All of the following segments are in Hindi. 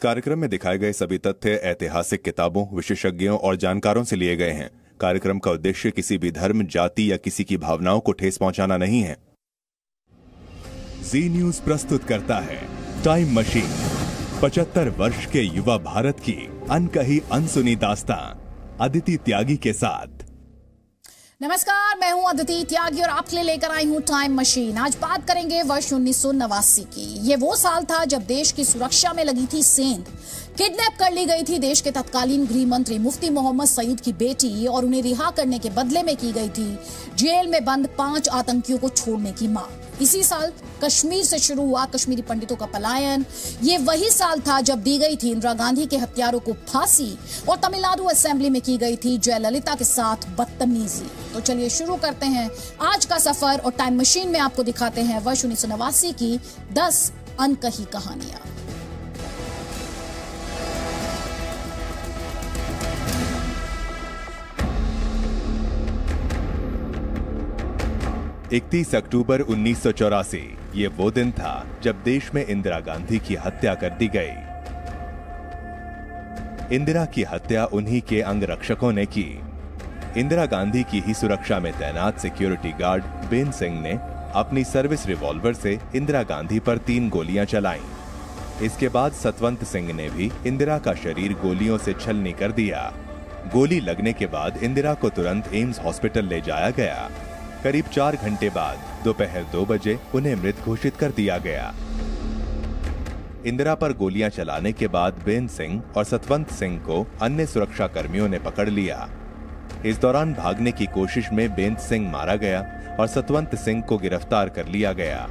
कार्यक्रम में दिखाए गए सभी तथ्य ऐतिहासिक किताबों, विशेषज्ञों और जानकारों से लिए गए हैं। कार्यक्रम का उद्देश्य किसी भी धर्म, जाति या किसी की भावनाओं को ठेस पहुंचाना नहीं है। जी न्यूज प्रस्तुत करता है टाइम मशीन, 75 वर्ष के युवा भारत की अनकही अनसुनी दास्तां अदिति त्यागी के साथ। नमस्कार, मैं हूं अदिति त्यागी और आपके लिए लेकर आई हूं टाइम मशीन। आज बात करेंगे वर्ष 1989 की। ये वो साल था जब देश की सुरक्षा में लगी थी सेंध। किडनैप कर ली गई थी देश के तत्कालीन गृह मंत्री मुफ्ती मोहम्मद सईद की बेटी और उन्हें रिहा करने के बदले में की गई थी जेल में बंद 5 आतंकियों को छोड़ने की मांग। इसी साल कश्मीर से शुरू हुआ कश्मीरी पंडितों का पलायन। ये वही साल था जब दी गई थी इंदिरा गांधी के हत्यारों को फांसी और तमिलनाडु असेंबली में की गई थी जयललिता के साथ बदतमीजी। तो चलिए शुरू करते हैं आज का सफर और टाइम मशीन में आपको दिखाते हैं वर्ष 1989 की 10 अनकही कहानियां। इकतीस अक्टूबर 1984 ये वो दिन था जब देश में इंदिरा गांधी की हत्या कर दी गई। इंदिरा की हत्या उन्हीं के अंगरक्षकों ने की। इंदिरा गांधी की ही सुरक्षा में तैनात सिक्योरिटी गार्ड बेन सिंह ने अपनी सर्विस रिवॉल्वर से इंदिरा गांधी पर 3 गोलियां चलाईं। इसके बाद सतवंत सिंह ने भी इंदिरा का शरीर गोलियों से छलनी कर दिया। गोली लगने के बाद इंदिरा को तुरंत एम्स हॉस्पिटल ले जाया गया। करीब 4 घंटे बाद दोपहर 2 बजे उन्हें मृत घोषित कर दिया गया। इंदिरा पर गोलियां चलाने के बाद बेन सिंह और सतवंत सिंह को अन्य सुरक्षा कर्मियों ने पकड़ लिया। इस दौरान भागने की कोशिश में बेन सिंह मारा गया और सतवंत सिंह को गिरफ्तार कर लिया गया।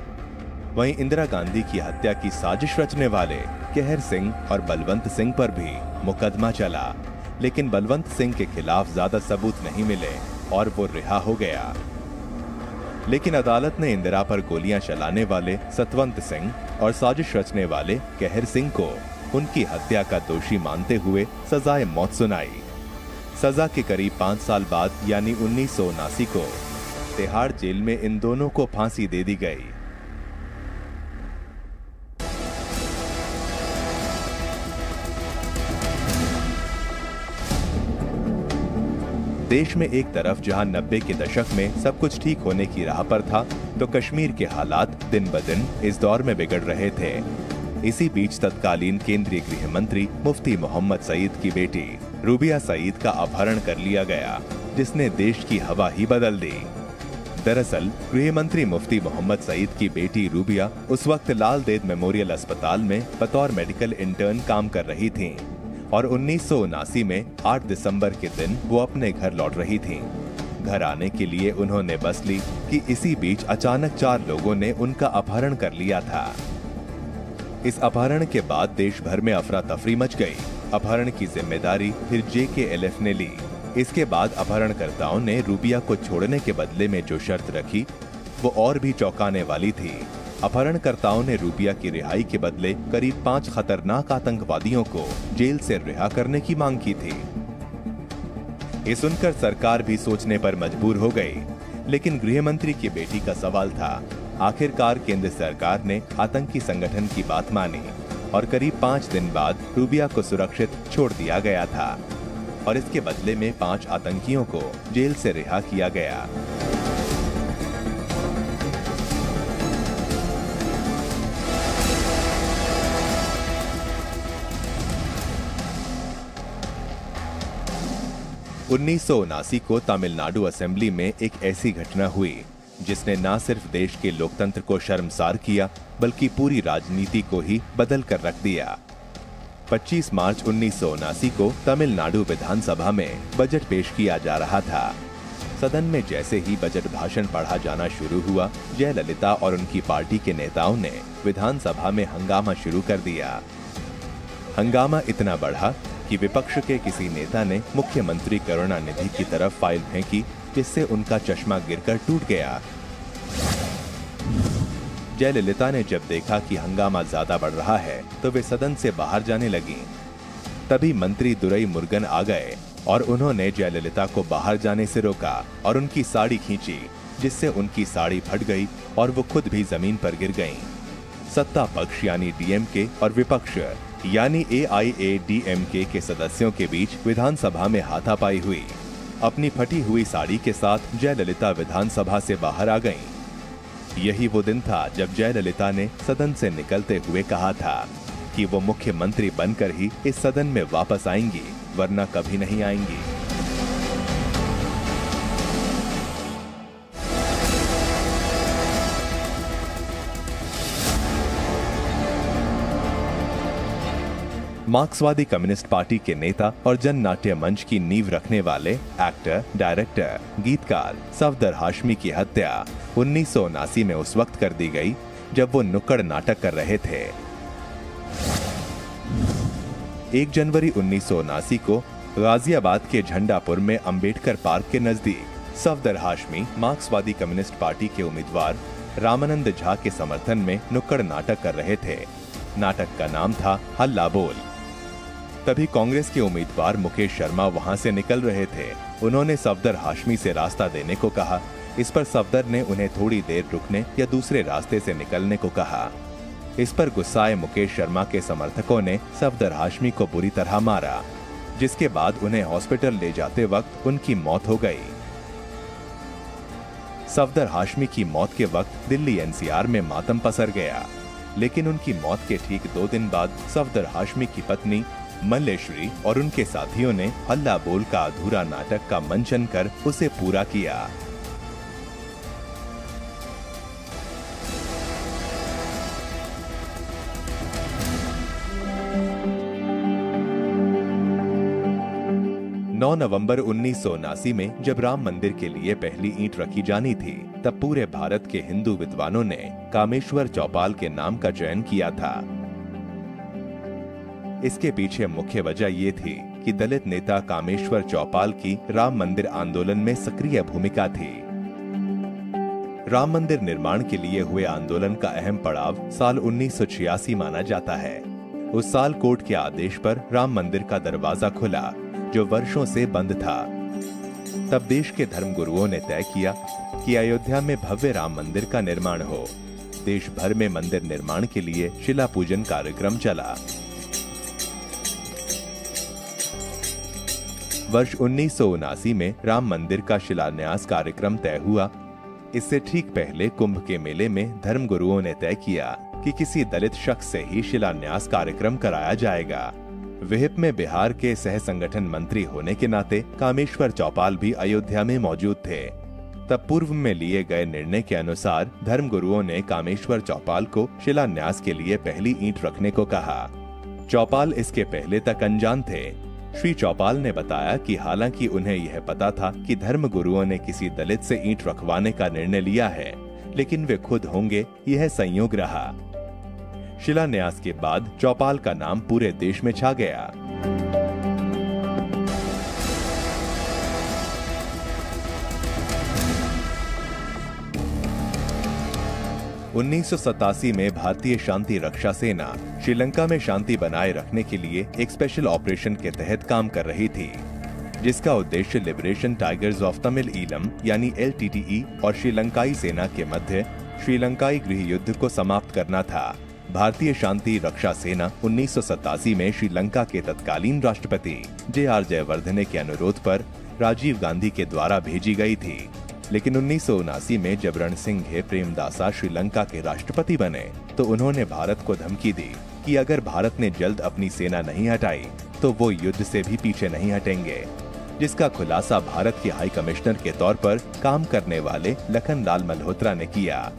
वहीं इंदिरा गांधी की हत्या की साजिश रचने वाले कहर सिंह और बलवंत सिंह पर भी मुकदमा चला, लेकिन बलवंत सिंह के खिलाफ ज्यादा सबूत नहीं मिले और वो रिहा हो गया। लेकिन अदालत ने इंदिरा पर गोलियां चलाने वाले सतवंत सिंह और साजिश रचने वाले कहर सिंह को उनकी हत्या का दोषी मानते हुए सजाए मौत सुनाई। सजा के करीब 5 साल बाद यानी 1979 को तिहाड़ जेल में इन दोनों को फांसी दे दी गई। देश में एक तरफ जहां 90 के दशक में सब कुछ ठीक होने की राह पर था, तो कश्मीर के हालात दिन ब दिन इस दौर में बिगड़ रहे थे। इसी बीच तत्कालीन केंद्रीय गृह मंत्री मुफ्ती मोहम्मद सईद की बेटी रूबिया सईद का अपहरण कर लिया गया, जिसने देश की हवा ही बदल दी। दरअसल गृह मंत्री मुफ्ती मोहम्मद सईद की बेटी रूबिया उस वक्त लाल देद मेमोरियल अस्पताल में बतौर मेडिकल इंटर्न काम कर रही थीं। और 1979 में 8 दिसंबर के दिन वो अपने घर लौट रही थीं। घर आने के लिए उन्होंने बस ली कि इसी बीच अचानक 4 लोगों ने उनका अपहरण कर लिया था। इस अपहरण के बाद देश भर में अफरा तफरी मच गई। अपहरण की जिम्मेदारी फिर JKLF ने ली। इसके बाद अपहरणकर्ताओं ने रूबिया को छोड़ने के बदले में जो शर्त रखी वो और भी चौंकाने वाली थी। अपहरणकर्ताओं ने रूबिया की रिहाई के बदले करीब 5 खतरनाक आतंकवादियों को जेल से रिहा करने की मांग की थी। ये सुनकर सरकार भी सोचने पर मजबूर हो गई, लेकिन गृह मंत्री की बेटी का सवाल था। आखिरकार केंद्र सरकार ने आतंकी संगठन की बात मानी और करीब 5 दिन बाद रूबिया को सुरक्षित छोड़ दिया गया था और इसके बदले में 5 आतंकियों को जेल से रिहा किया गया। उन्नीस को तमिलनाडु असेंबली में एक ऐसी घटना हुई जिसने न सिर्फ देश के लोकतंत्र को शर्मसार किया, बल्कि पूरी राजनीति को ही बदल कर रख दिया। 25 मार्च 1979 को तमिलनाडु विधानसभा में बजट पेश किया जा रहा था। सदन में जैसे ही बजट भाषण पढ़ा जाना शुरू हुआ, जयललिता और उनकी पार्टी के नेताओं ने विधानसभा में हंगामा शुरू कर दिया। हंगामा इतना बढ़ा कि विपक्ष के किसी नेता ने मुख्यमंत्री करुणानिधि की तरफ फाइल फेंकी, जिससे उनका चश्मा गिरकर टूट गया। जयललिता ने जब देखा कि हंगामा ज्यादा बढ़ रहा है तो वे सदन से बाहर जाने लगी। तभी मंत्री दुरई मुरुगन आ गए और उन्होंने जयललिता को बाहर जाने से रोका और उनकी साड़ी खींची, जिससे उनकी साड़ी फट गई और वो खुद भी जमीन पर गिर गईं। सत्ता पक्ष यानी DMK और विपक्ष यानी AIADMK के सदस्यों के बीच विधानसभा में हाथापाई हुई। अपनी फटी हुई साड़ी के साथ जयललिता विधानसभा से बाहर आ गईं। यही वो दिन था जब जयललिता ने सदन से निकलते हुए कहा था कि वो मुख्यमंत्री बनकर ही इस सदन में वापस आएंगी, वरना कभी नहीं आएंगी। मार्क्सवादी कम्युनिस्ट पार्टी के नेता और जन नाट्य मंच की नींव रखने वाले एक्टर, डायरेक्टर, गीतकार सफदर हाशमी की हत्या 1979 में उस वक्त कर दी गई जब वो नुक्कड़ नाटक कर रहे थे। 1 जनवरी 1979 को गाजियाबाद के झंडापुर में अंबेडकर पार्क के नजदीक सफदर हाशमी मार्क्सवादी कम्युनिस्ट पार्टी के उम्मीदवार रामानंद झा के समर्थन में नुक्कड़ नाटक कर रहे थे। नाटक का नाम था हल्ला बोल। तभी कांग्रेस के उम्मीदवार मुकेश शर्मा वहां से निकल रहे थे। उन्होंने सफदर हाशमी से रास्ता देने को कहा। इस पर सफदर ने उन्हें थोड़ी देर रुकने या दूसरे रास्ते से निकलने को कहा। इस पर गुस्साए मुकेश शर्मा के समर्थकों ने सफदर हाशमी को बुरी तरह मारा, जिसके बाद उन्हें हॉस्पिटल ले जाते वक्त उनकी मौत हो गई। सफदर हाशमी की मौत के वक्त दिल्ली NCR में मातम पसर गया, लेकिन उनकी मौत के ठीक 2 दिन बाद सफदर हाशमी की पत्नी मल्लेश्वरी और उनके साथियों ने हल्ला बोल का अधूरा नाटक का मंचन कर उसे पूरा किया। नवंबर 1979 में जब राम मंदिर के लिए पहली ईंट रखी जानी थी, तब पूरे भारत के हिंदू विद्वानों ने कामेश्वर चौपाल के नाम का चयन किया था। इसके पीछे मुख्य वजह ये थी कि दलित नेता कामेश्वर चौपाल की राम मंदिर आंदोलन में सक्रिय भूमिका थी। राम मंदिर निर्माण के लिए हुए आंदोलन का अहम पड़ाव साल 1986 माना जाता है। उस साल कोर्ट के आदेश पर राम मंदिर का दरवाजा खुला, जो वर्षों से बंद था। तब देश के धर्मगुरुओं ने तय किया कि अयोध्या में भव्य राम मंदिर का निर्माण हो। देश भर में मंदिर निर्माण के लिए शिला पूजन कार्यक्रम चला। वर्ष 1979 में राम मंदिर का शिलान्यास कार्यक्रम तय हुआ। इससे ठीक पहले कुंभ के मेले में धर्मगुरुओं ने तय किया कि किसी दलित शख्स से ही शिलान्यास कार्यक्रम कराया जाएगा। विहिप में बिहार के सह संगठन मंत्री होने के नाते कामेश्वर चौपाल भी अयोध्या में मौजूद थे। तब पूर्व में लिए गए निर्णय के अनुसार धर्मगुरुओं ने कामेश्वर चौपाल को शिलान्यास के लिए पहली ईंट रखने को कहा। चौपाल इसके पहले तक अनजान थे। श्री चौपाल ने बताया कि हालांकि उन्हें यह पता था कि धर्मगुरुओं ने किसी दलित से ईंट रखवाने का निर्णय लिया है, लेकिन वे खुद होंगे, यह संयोग रहा। शिलान्यास के बाद चौपाल का नाम पूरे देश में छा गया। (1987) में भारतीय शांति रक्षा सेना श्रीलंका में शांति बनाए रखने के लिए एक स्पेशल ऑपरेशन के तहत काम कर रही थी, जिसका उद्देश्य liberation tigers of Tamil Eelam यानी LTTE और श्रीलंकाई सेना के मध्य श्रीलंकाई गृह युद्ध को समाप्त करना था। भारतीय शांति रक्षा सेना 1987 में श्रीलंका के तत्कालीन राष्ट्रपति JR जयवर्धने के अनुरोध पर राजीव गांधी के द्वारा भेजी गई थी। लेकिन 1979 में जब रणसिंघे प्रेमदासा श्रीलंका के राष्ट्रपति बने, तो उन्होंने भारत को धमकी दी कि अगर भारत ने जल्द अपनी सेना नहीं हटाई तो वो युद्ध से भी पीछे नहीं हटेंगे, जिसका खुलासा भारत के हाई कमिश्नर के तौर पर काम करने वाले लखन लाल मल्होत्रा ने किया।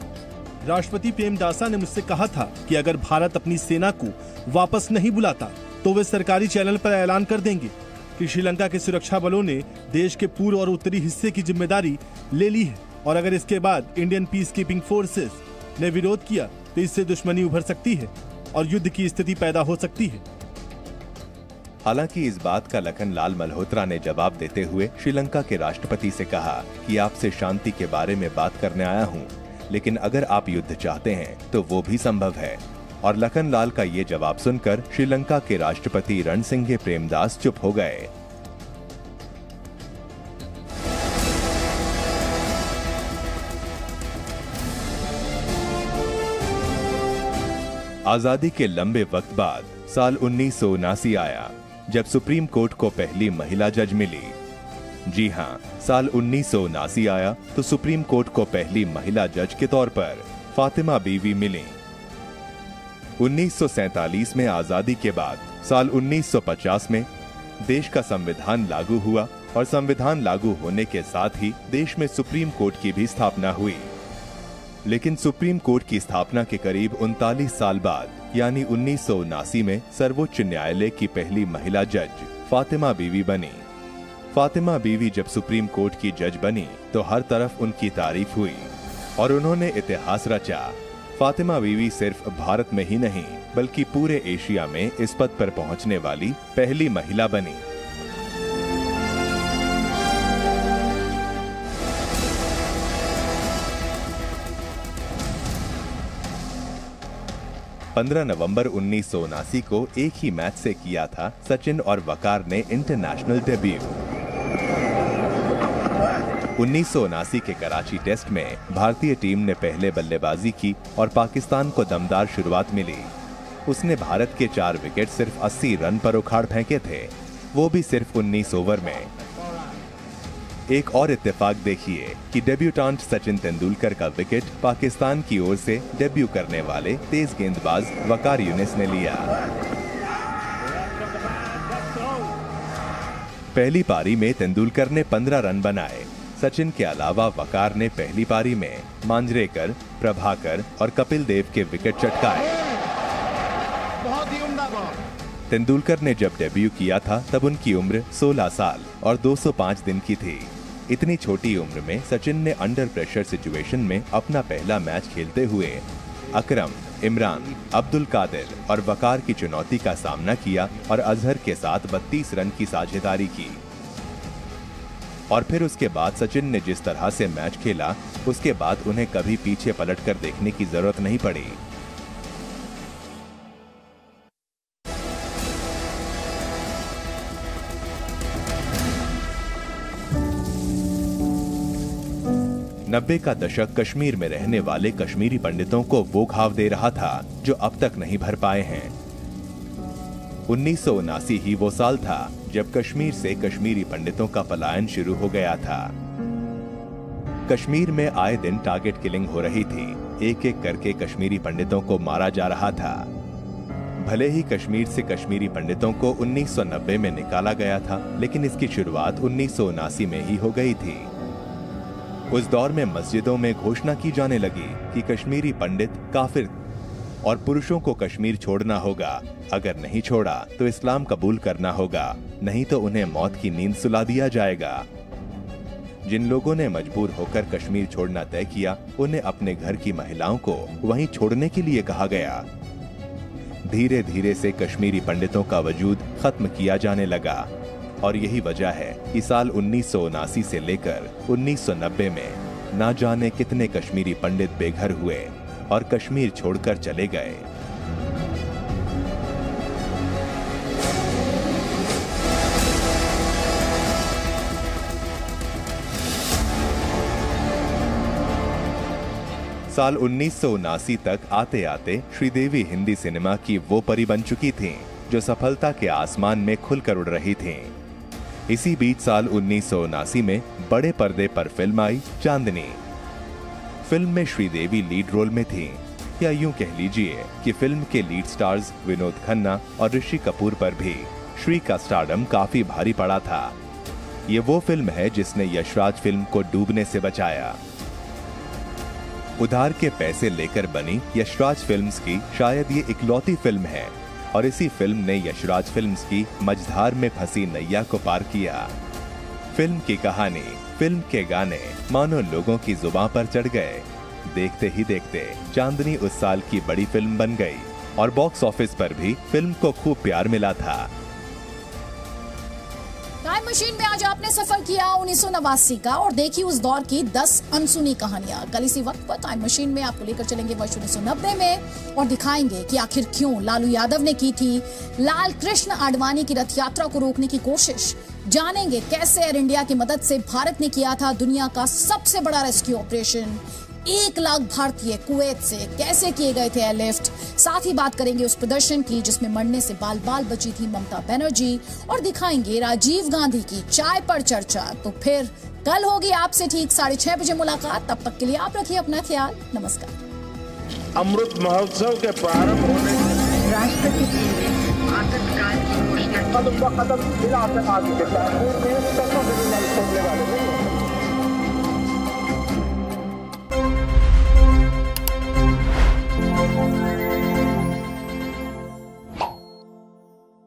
राष्ट्रपति प्रेमदासा ने मुझसे कहा था कि अगर भारत अपनी सेना को वापस नहीं बुलाता तो वे सरकारी चैनल पर ऐलान कर देंगे कि श्रीलंका के सुरक्षा बलों ने देश के पूर्व और उत्तरी हिस्से की जिम्मेदारी ले ली है, और अगर इसके बाद इंडियन पीस कीपिंग फोर्सेस ने विरोध किया तो इससे दुश्मनी उभर सकती है और युद्ध की स्थिति पैदा हो सकती है। हालांकि इस बात का लखन लाल मल्होत्रा ने जवाब देते हुए श्रीलंका के राष्ट्रपति से कहा कि आपसे शांति के बारे में बात करने आया हूं, लेकिन अगर आप युद्ध चाहते हैं तो वो भी संभव है। और लखन लाल का ये जवाब सुनकर श्रीलंका के राष्ट्रपति रणसिंघे प्रेमदास चुप हो गए। आजादी के लंबे वक्त बाद साल 1979 आया, जब सुप्रीम कोर्ट को पहली महिला जज मिली। जी हाँ, साल 1979 आया तो सुप्रीम कोर्ट को पहली महिला जज के तौर पर फातिमा बीवी मिली। 1947 में आजादी के बाद साल 1950 में देश का संविधान लागू हुआ और संविधान लागू होने के साथ ही देश में सुप्रीम कोर्ट की भी स्थापना हुई। लेकिन सुप्रीम कोर्ट की स्थापना के करीब 39 साल बाद यानी 1979 में सर्वोच्च न्यायालय की पहली महिला जज फातिमा बीवी बनी। फातिमा बीवी जब सुप्रीम कोर्ट की जज बनी तो हर तरफ उनकी तारीफ हुई और उन्होंने इतिहास रचा। फातिमा बीवी सिर्फ भारत में ही नहीं बल्कि पूरे एशिया में इस पद पर पहुंचने वाली पहली महिला बनी। नवंबर 1979 को एक ही मैच से किया था सचिन और वकार ने इंटरनेशनल डेब्यू। 1979 के कराची टेस्ट में भारतीय टीम ने पहले बल्लेबाजी की और पाकिस्तान को दमदार शुरुआत मिली। उसने भारत के 4 विकेट सिर्फ 80 रन पर उखाड़ फेंके थे, वो भी सिर्फ 19 ओवर में। एक और इत्तेफाक देखिए कि डेब्यूटेंट सचिन तेंदुलकर का विकेट पाकिस्तान की ओर से डेब्यू करने वाले तेज गेंदबाज वकार यूनिस ने लिया। पहली पारी में तेंदुलकर ने 15 रन बनाए। सचिन के अलावा वकार ने पहली पारी में मांजरेकर, प्रभाकर और कपिल देव के विकेट चटकाए। तेंदुलकर ने जब डेब्यू किया था तब उनकी उम्र 16 साल और 205 दिन की थी। इतनी छोटी उम्र में सचिन ने अंडर प्रेशर सिचुएशन में अपना पहला मैच खेलते हुए अकरम, इमरान, अब्दुल कादिर और वकार की चुनौती का सामना किया और अजहर के साथ 32 रन की साझेदारी की। और फिर उसके बाद सचिन ने जिस तरह से मैच खेला, उसके बाद उन्हें कभी पीछे पलटकर देखने की जरूरत नहीं पड़ी। नब्बे का दशक कश्मीर में रहने वाले कश्मीरी पंडितों को वो घाव दे रहा था जो अब तक नहीं भर पाए हैं। 1979 ही वो साल था जब कश्मीर से कश्मीरी पंडितों का पलायन शुरू हो गया था। कश्मीर में आए दिन टारगेट किलिंग हो रही थी। एक एक करके कश्मीरी पंडितों को मारा जा रहा था। भले ही कश्मीर से कश्मीरी पंडितों को 1990 में निकाला गया था, लेकिन इसकी शुरुआत 1979 में ही हो गई थी। उस दौर में मस्जिदों में घोषणा की जाने लगी कि कश्मीरी पंडित काफिर और पुरुषों को कश्मीर छोड़ना होगा। अगर नहीं छोड़ा तो इस्लाम कबूल करना होगा, नहीं तो उन्हें मौत की नींद सुला दिया जाएगा। जिन लोगों ने मजबूर होकर कश्मीर छोड़ना तय किया, उन्हें अपने घर की महिलाओं को वहीं छोड़ने के लिए कहा गया। धीरे धीरे से कश्मीरी पंडितों का वजूद खत्म किया जाने लगा और यही वजह है कि साल 1979 से लेकर 1990 में ना जाने कितने कश्मीरी पंडित बेघर हुए और कश्मीर छोड़कर चले गए। साल 1979 तक आते आते श्रीदेवी हिंदी सिनेमा की वो परी बन चुकी थीं, जो सफलता के आसमान में खुलकर उड़ रही थीं। इसी बीच साल 1979 में बड़े पर्दे पर फिल्म आई चांदनी। फिल्म में श्रीदेवी लीड रोल में थीं, या यूं कह लीजिए कि फिल्म के लीड स्टार्स विनोद खन्ना और ऋषि कपूर पर भी श्री का स्टारडम काफी भारी पड़ा था। ये वो फिल्म है जिसने यशराज फिल्म को डूबने से बचाया। उधार के पैसे लेकर बनी यशराज फिल्म्स की शायद ये इकलौती फिल्म है और इसी फिल्म ने यशराज फिल्म्स की मझधार में फंसी नैया को पार किया। फिल्म की कहानी, फिल्म के गाने मानो लोगों की जुबान पर चढ़ गए। देखते ही देखते चांदनी उस साल की बड़ी फिल्म बन गई और बॉक्स ऑफिस पर भी फिल्म को खूब प्यार मिला था। टाइम मशीन में आज आपने सफर किया 1989 का और देखी उस दौर की 10 अनसुनी कहानियां। कल इसी वक्त पर टाइम मशीन में आपको लेकर चलेंगे वर्ष 1990 में और दिखाएंगे कि आखिर क्यों लालू यादव ने की थी लाल कृष्ण आडवाणी की रथ यात्रा को रोकने की कोशिश। जानेंगे कैसे एयर इंडिया की मदद से भारत ने किया था दुनिया का सबसे बड़ा रेस्क्यू ऑपरेशन। 1 लाख भारतीय कुवैत से कैसे किए गए थे एयरलिफ्ट। साथ ही बात करेंगे उस प्रदर्शन की जिसमें मरने से बाल बाल बची थी ममता बनर्जी, और दिखाएंगे राजीव गांधी की चाय पर चर्चा। तो फिर कल होगी आपसे ठीक 6:30 बजे मुलाकात। तब तक के लिए आप रखिए अपना ख्याल। नमस्कार। अमृत महोत्सव के प्रारंभ होने राष्ट्रपति जी ने आतंकवाद की घोषणा की। कदम ब कदम मिला आतंकवाद के साथ